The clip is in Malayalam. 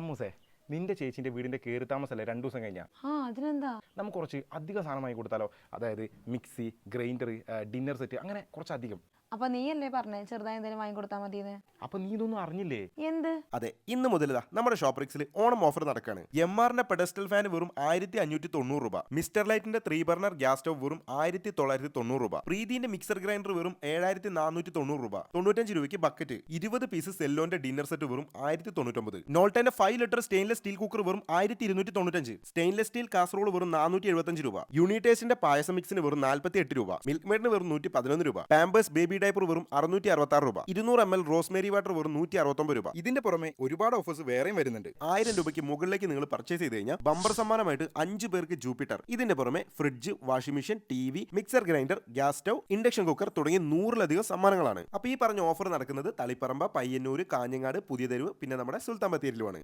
അമ്മൂസേ, നിന്റെ ചേച്ചിന്റെ വീടിന്റെ കയറി താമസമല്ലേ 2 ദിവസം കഴിഞ്ഞാൽ അതിനെന്താ? നമുക്ക് കുറച്ച് അധികം സാധനമായി കൊടുത്താലോ? അതായത് മിക്സി, ഗ്രൈൻഡർ, ഡിന്നർ സെറ്റ്, അങ്ങനെ കുറച്ചധികം. അപ്പൊ നീയല്ലേ പറഞ്ഞേ ചെറുതായി എന്തെങ്കിലും വാങ്ങിക്കൊടുത്താൽ മതിയെന്ന്? അപ്പൊ നീ ഇതൊന്നും അറിഞ്ഞില്ലേ? എന്ത്? അതെ, ഇന്ന് മുതൽ നമ്മുടെ ഷോപ്രിക്സിൽ ഓണം ഓഫർ നടക്കാണ്. എംആറിന്റെ പെഡസ്റ്റൽ ഫാൻ വെറും 1590 രൂപ, മിസ്റ്റർ ലൈറ്റിന്റെ 3 ബർണർ ഗ്യാസ് സ്റ്റവ് വെറും 1990 രൂപ, പ്രീതിന്റെ മിക്സർ ഗ്രൈൻഡർ വെറും 7490 രൂപ, 95 രൂപയ്ക്ക് ബക്കറ്റ്, 20 പീസ് സെല്ലോന്റെ ഡിന്നർ സെറ്റ് വെറും 1099, നോൾട്ടന്റെ 5 ലിറ്റർ സ്റ്റെയിൻലെസ് സ്റ്റീൽ കുക്കർ വെറും 1295, സ്റ്റെയിൻലെസ് സ്റ്റീൽ കാസറോൾ വെറും 475 രൂപ, യൂണിറ്റേഴ്സിന്റെ പായസ മിക്സിന് വെറും 48 രൂപ, മിൽക്ക് മെയ്ഡിന് വെറും 111 രൂപ, പാമ്പേഴ്സ് ബേബി ഡയപ്പർ വെറും 666 രൂപ, 200 ml റോസ്മേരി വാട്ടർ വെറും 169 രൂപ. ഇതിന്റെ പുറമെ ഒരുപാട് ഓഫേഴ്സ് വേറെയും വരുന്നുണ്ട്. 1000 രൂപയ്ക്ക് മുകളിലേക്ക് നിങ്ങൾ പർച്ചേസ് ചെയ്ത് കഴിഞ്ഞാൽ ബമ്പർ സമ്മാനമായിട്ട് 5 പേർക്ക് ജൂപ്പിറ്റർ, ഇതിന്റെ പുറമെ fridge, washing machine, TV, mixer grinder, gas stove, induction cooker തുടങ്ങിയ 100ലധികം സമ്മാനങ്ങളാണ്. അപ്പൊ ഈ പറഞ്ഞ ഓഫർ നടക്കുന്നത് തളിപ്പറമ്പ, പയ്യന്നൂർ, കാഞ്ഞങ്ങാട്, പുതിയ തെരുവ്, പിന്നെ നമ്മുടെ സുൽത്താൻ ബത്തേരിയിലുമാണ്.